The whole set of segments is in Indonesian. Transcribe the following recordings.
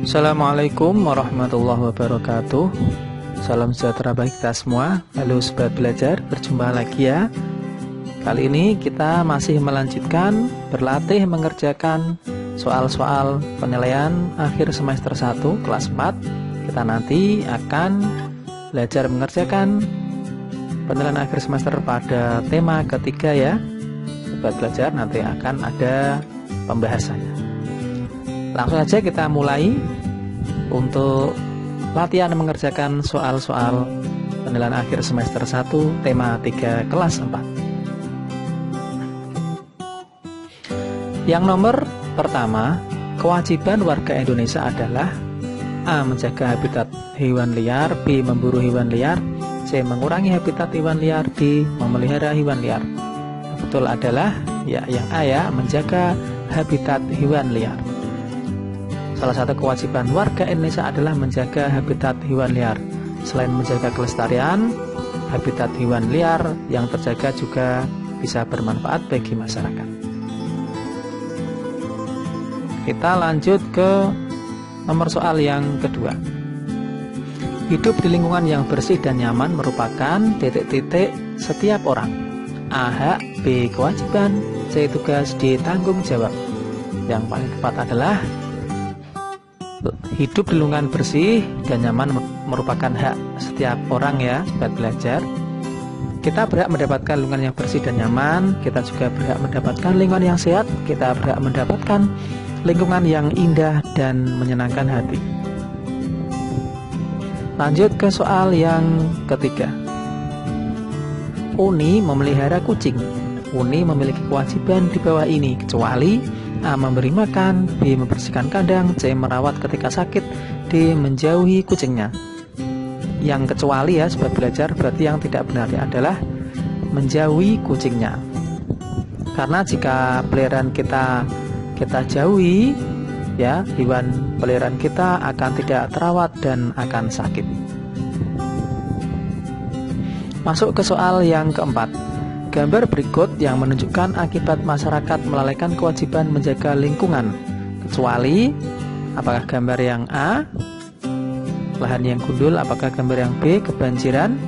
Assalamualaikum warahmatullahi wabarakatuh. Salam sejahtera bagi kita semua. Halo sobat belajar, berjumpa lagi ya. Kali ini kita masih melanjutkan berlatih mengerjakan soal-soal penilaian akhir semester 1 kelas 4. Kita nanti akan belajar mengerjakan penilaian akhir semester pada tema ketiga ya. Sobat belajar, nanti akan ada pembahasannya. Langsung saja kita mulai untuk latihan mengerjakan soal-soal penilaian akhir semester 1 tema 3 kelas 4. Yang nomor pertama, kewajiban warga Indonesia adalah A. Menjaga habitat hewan liar, B. Memburu hewan liar, C. Mengurangi habitat hewan liar, D. Memelihara hewan liar. Betul adalah ya yang A ya, menjaga habitat hewan liar. Salah satu kewajiban warga Indonesia adalah menjaga habitat hewan liar. Selain menjaga kelestarian, habitat hewan liar yang terjaga juga bisa bermanfaat bagi masyarakat. Kita lanjut ke nomor soal yang kedua. Hidup di lingkungan yang bersih dan nyaman merupakan titik-titik setiap orang. A. Hak, B. Kewajiban, C. Tugas, D. Tanggung jawab. Yang paling tepat adalah hidup di lingkungan bersih dan nyaman merupakan hak setiap orang ya, sobat belajar. Kita berhak mendapatkan lingkungan yang bersih dan nyaman. Kita juga berhak mendapatkan lingkungan yang sehat. Kita berhak mendapatkan lingkungan yang indah dan menyenangkan hati. Lanjut ke soal yang ketiga. Uni memelihara kucing. Uni memiliki kewajiban di bawah ini, kecuali A. Memberi makan, B. Membersihkan kandang, C. Merawat ketika sakit, D. Menjauhi kucingnya. Yang kecuali ya sobat belajar, berarti yang tidak benar adalah menjauhi kucingnya. Karena jika peliharaan kita jauhi ya, hewan peliharaan kita akan tidak terawat dan akan sakit. Masuk ke soal yang keempat. Gambar berikut yang menunjukkan akibat masyarakat melalaikan kewajiban menjaga lingkungan, kecuali apakah gambar yang A, lahan yang gundul, apakah gambar yang B, kebanjiran,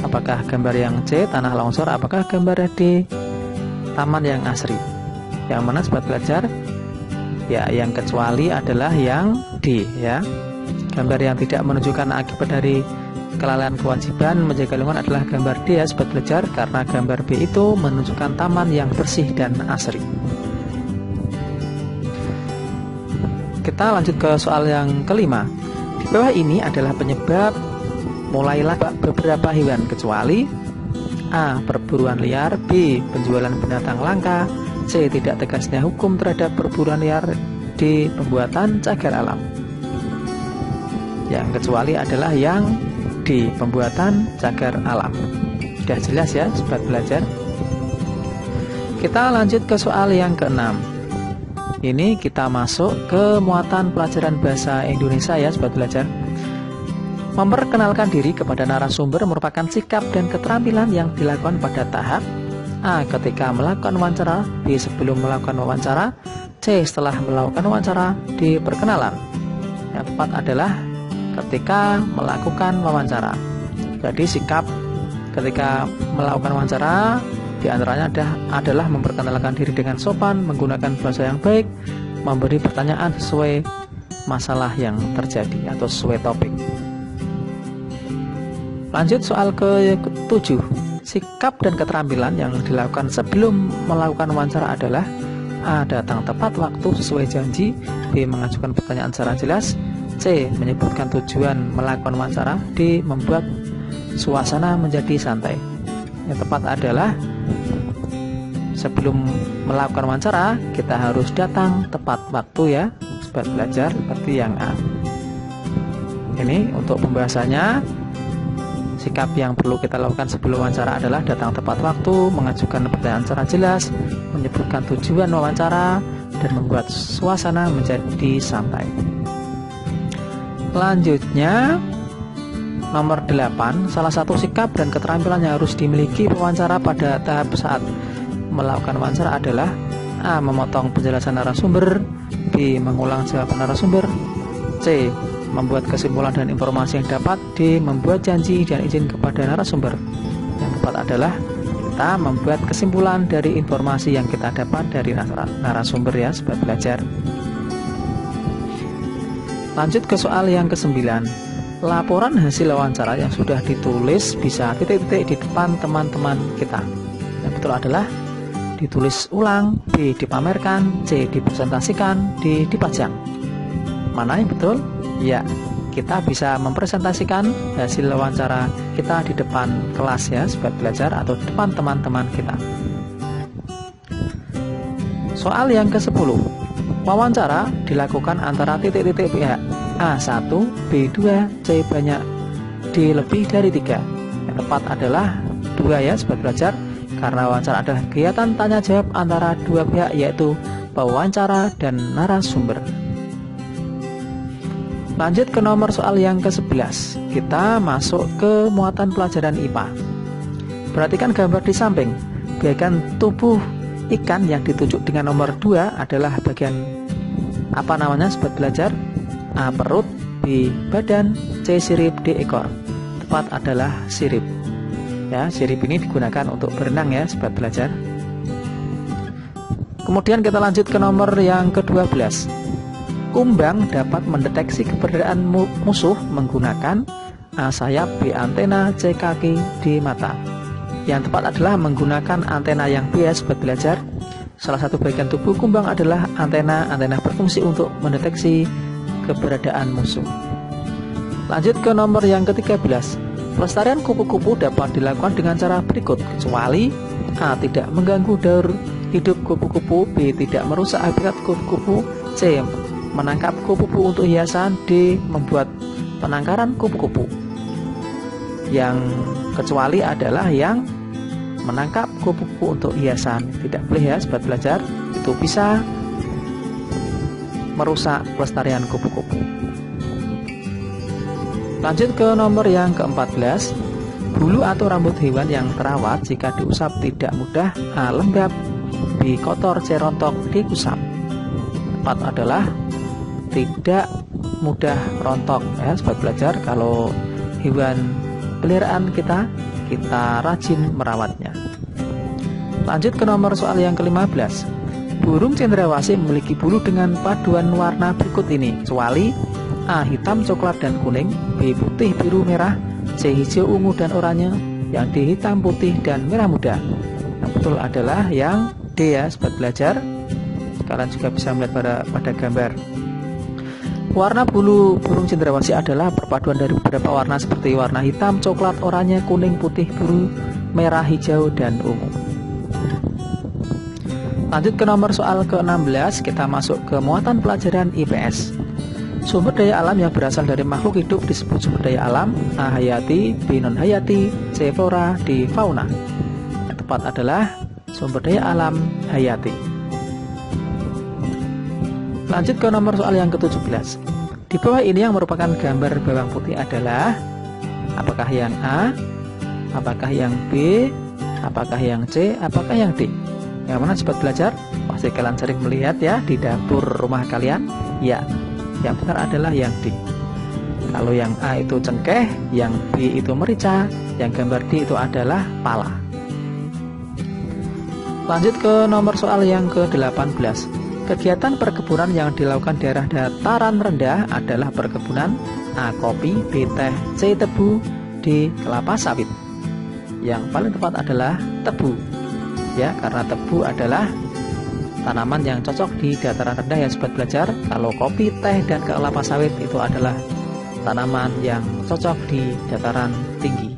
apakah gambar yang C, tanah longsor, apakah gambar D, taman yang asri. Yang mana sobat belajar? Ya, yang kecuali adalah yang D ya. Gambar yang tidak menunjukkan akibat dari kelalaian kewajiban menjaga lingkungan adalah gambar D ya sobat belajar, karena gambar B itu menunjukkan taman yang bersih dan asri. Kita lanjut ke soal yang kelima. Di bawah ini adalah penyebab mulailah beberapa hewan, kecuali A. Perburuan liar, B. Penjualan binatang langka, C. Tidak tegasnya hukum terhadap perburuan liar, D. Pembuatan cagar alam. Yang kecuali adalah yang D. Pembuatan cagar alam. Sudah jelas ya sobat belajar. Kita lanjut ke soal yang keenam. Ini kita masuk ke muatan pelajaran bahasa Indonesia ya sobat belajar. Memperkenalkan diri kepada narasumber merupakan sikap dan keterampilan yang dilakukan pada tahap A. Ketika melakukan wawancara, B. Sebelum melakukan wawancara, C. Setelah melakukan wawancara, D. Perkenalan. Yang tepat adalah ketika melakukan wawancara. Jadi sikap ketika melakukan wawancara diantaranya adalah memperkenalkan diri dengan sopan, menggunakan bahasa yang baik, memberi pertanyaan sesuai masalah yang terjadi atau sesuai topik. Lanjut soal ke-7. Sikap dan keterampilan yang dilakukan sebelum melakukan wawancara adalah A. Datang tepat waktu sesuai janji, B. Mengajukan pertanyaan secara jelas, C. Menyebutkan tujuan melakukan wawancara, D. Membuat suasana menjadi santai. Yang tepat adalah sebelum melakukan wawancara kita harus datang tepat waktu ya sobat belajar, seperti yang A. Ini untuk pembahasannya. Sikap yang perlu kita lakukan sebelum wawancara adalah datang tepat waktu, mengajukan pertanyaan secara jelas, menyebutkan tujuan wawancara, dan membuat suasana menjadi santai. Selanjutnya Nomor 8, salah satu sikap dan keterampilan yang harus dimiliki pewawancara pada tahap saat melakukan wawancara adalah A. Memotong penjelasan narasumber, B. Mengulang jawaban narasumber, C. Membuat kesimpulan dan informasi yang dapat, D. Membuat janji dan izin kepada narasumber. Yang tepat adalah kita membuat kesimpulan dari informasi yang kita dapat dari narasumber ya sobat belajar. Lanjut ke soal yang ke-9. Laporan hasil wawancara yang sudah ditulis bisa titik-titik di depan teman-teman kita. Yang betul adalah ditulis ulang, B. Dipamerkan, C. Dipresentasikan, D. Dipajang. Mana yang betul? Ya, kita bisa mempresentasikan hasil wawancara kita di depan kelas ya sobat belajar, atau di depan teman-teman kita. Soal yang ke-10. Wawancara dilakukan antara titik-titik pihak A1, B2, C banyak, D lebih dari 3. Yang tepat adalah 2 ya sobat belajar, karena wawancara adalah kegiatan tanya jawab antara dua pihak, yaitu pewawancara dan narasumber. Lanjut ke nomor soal yang ke-11. Kita masuk ke muatan pelajaran IPA. Perhatikan gambar di samping. Bagian tubuh ikan yang ditunjuk dengan nomor 2 adalah bagian apa namanya sobat belajar? A. Perut, B. Badan, C. Sirip, D. Ekor. Tepat adalah sirip. Ya, sirip ini digunakan untuk berenang ya sobat belajar. Kemudian kita lanjut ke nomor yang ke-12. Kumbang dapat mendeteksi keberadaan musuh menggunakan A. Sayap, B. Antena, C. Kaki, D. Mata. Yang tepat adalah menggunakan antena yang B ya sobat belajar. Salah satu bagian tubuh kumbang adalah antena. Antena berfungsi untuk mendeteksi keberadaan musuh. Lanjut ke nomor yang ke-13. Pelestarian kupu-kupu dapat dilakukan dengan cara berikut, kecuali A. Tidak mengganggu daur hidup kupu-kupu, B. Tidak merusak habitat kupu-kupu, C. Menangkap kupu-kupu untuk hiasan, D. Membuat penangkaran kupu-kupu. Yang kecuali adalah yang menangkap kupu-kupu untuk hiasan. Tidak boleh ya sobat belajar, itu bisa merusak pelestarian kupu-kupu. Lanjut ke nomor yang ke-14. Bulu atau rambut hewan yang terawat jika diusap tidak mudah, A. Lembab, B. Kotor, C. Rontok, D. Kusam. Tepat adalah tidak mudah rontok ya sobat belajar. Kalau hewan peliharaan kita rajin merawatnya. Lanjut ke nomor soal yang ke-15. Burung cendrawasih memiliki bulu dengan paduan warna berikut ini, kecuali A. Hitam, coklat, dan kuning, B. Putih, biru, merah, C. Hijau, ungu, dan oranye, yang D. Hitam, putih, dan merah muda. Yang betul adalah yang D ya sobat belajar. Kalian juga bisa melihat pada gambar. Warna bulu burung cendrawasih adalah perpaduan dari beberapa warna seperti warna hitam, coklat, oranye, kuning, putih, biru, merah, hijau, dan ungu. Lanjut ke nomor soal ke-16. Kita masuk ke muatan pelajaran IPS. Sumber daya alam yang berasal dari makhluk hidup disebut sumber daya alam. A. Hayati, B. Non hayati, C. Flora, D. Fauna. Yang tepat adalah sumber daya alam hayati. Lanjut ke nomor soal yang ke-17. Di bawah ini yang merupakan gambar bawang putih adalah apakah yang A, apakah yang B, apakah yang C, apakah yang D? Yang mana sobat belajar? Pasti kalian sering melihat ya di dapur rumah kalian. Ya, yang benar adalah yang D. Kalau yang A itu cengkeh, yang B itu merica, yang gambar D itu adalah pala. Lanjut ke nomor soal yang ke-18. Kegiatan perkebunan yang dilakukan daerah dataran rendah adalah perkebunan A. Kopi, B. Teh, C. Tebu, D. Kelapa sawit. Yang paling tepat adalah tebu. Ya, karena tebu adalah tanaman yang cocok di dataran rendah ya sobat belajar. Kalau kopi, teh, dan kelapa sawit itu adalah tanaman yang cocok di dataran tinggi.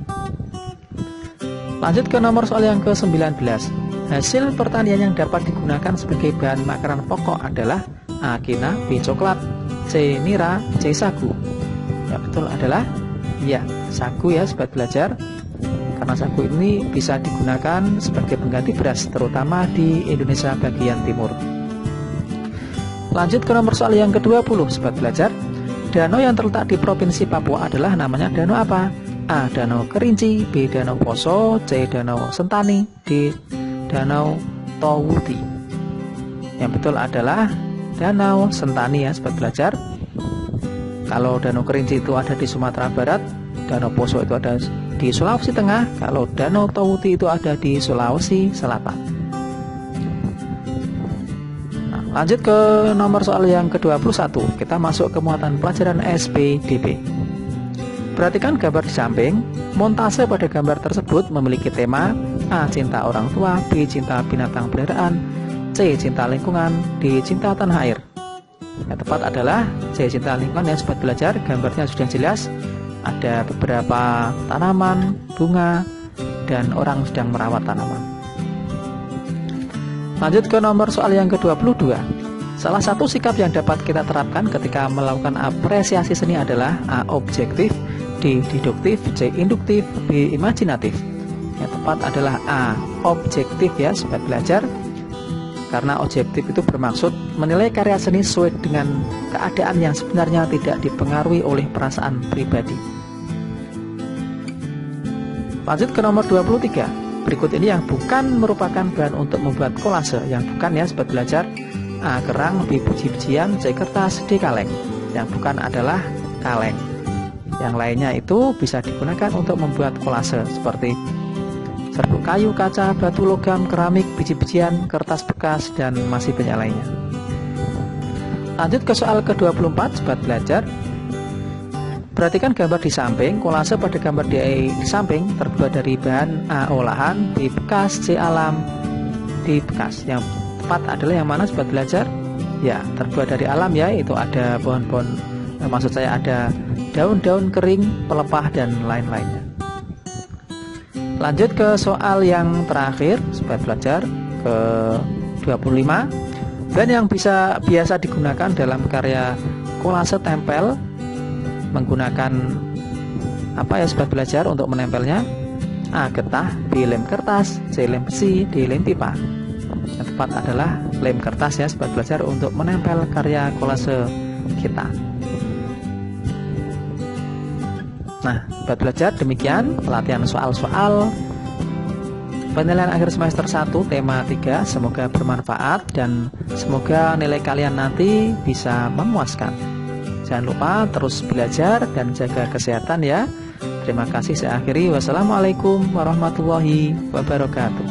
Lanjut ke nomor soal yang ke-19. Hasil pertanian yang dapat digunakan sebagai bahan makanan pokok adalah A. Kina, B. Coklat, C. Nira, C. Sagu. Ya betul adalah ya sagu ya sobat belajar. Karena sagu ini bisa digunakan sebagai pengganti beras, terutama di Indonesia bagian timur. Lanjut ke nomor soal yang ke-20, sobat belajar. Danau yang terletak di Provinsi Papua adalah namanya danau apa? A. Danau Kerinci, B. Danau Poso, C. Danau Sentani, D. Danau Towuti. Yang betul adalah Danau Sentani ya sobat belajar. Kalau Danau Kerinci itu ada di Sumatera Barat, Danau Poso itu ada di Sulawesi Tengah, kalau Danau Towuti itu ada di Sulawesi Selatan. Nah, lanjut ke nomor soal yang ke-21. Kita masuk ke muatan pelajaran SPDB. Perhatikan gambar di samping. Montase pada gambar tersebut memiliki tema A. Cinta orang tua, B. Cinta binatang peliharaan, C. Cinta lingkungan, D. Cinta tanah air. Yang tepat adalah C. Cinta lingkungan ya sobat belajar. Gambarnya sudah jelas. Ada beberapa tanaman, bunga, dan orang sedang merawat tanaman. Lanjut ke nomor soal yang ke-22. Salah satu sikap yang dapat kita terapkan ketika melakukan apresiasi seni adalah A. Objektif, D. Deduktif, C. Induktif, B. Imajinatif. Yang tepat adalah A. Objektif ya sobat belajar. Karena objektif itu bermaksud menilai karya seni sesuai dengan keadaan yang sebenarnya tidak dipengaruhi oleh perasaan pribadi. Lanjut ke nomor 23. Berikut ini yang bukan merupakan bahan untuk membuat kolase. Yang bukan ya sobat belajar. A. Kerang, B. Biji-bijian, C. Kertas, D. Kaleng. Yang bukan adalah kaleng. Yang lainnya itu bisa digunakan untuk membuat kolase seperti serbuk kayu, kaca, batu logam, keramik, biji-bijian, kertas bekas, dan masih banyak lainnya. Lanjut ke soal ke-24 sobat belajar. Perhatikan gambar di samping. Kolase pada gambar di samping terbuat dari bahan A. Olahan, B. Bekas, C. Alam, D. Bekas. Yang tepat adalah yang mana sobat belajar? Ya, terbuat dari alam ya. Itu ada pohon-pohon, maksud saya ada daun-daun kering, pelepah, dan lain-lainnya. Lanjut ke soal yang terakhir sobat belajar, ke-25. Bahan yang biasa digunakan dalam karya kolase tempel menggunakan apa ya sobat belajar untuk menempelnya? A. Getah, B. Lem kertas, C. Lem besi, D. Lem pipa. Yang tepat adalah lem kertas ya sobat belajar untuk menempel karya kolase kita. Nah, sobat belajar, demikian pelatihan soal-soal penilaian akhir semester 1 tema 3. Semoga bermanfaat dan semoga nilai kalian nanti bisa memuaskan. Jangan lupa terus belajar dan jaga kesehatan ya. Terima kasih, saya akhiri. Wassalamualaikum warahmatullahi wabarakatuh.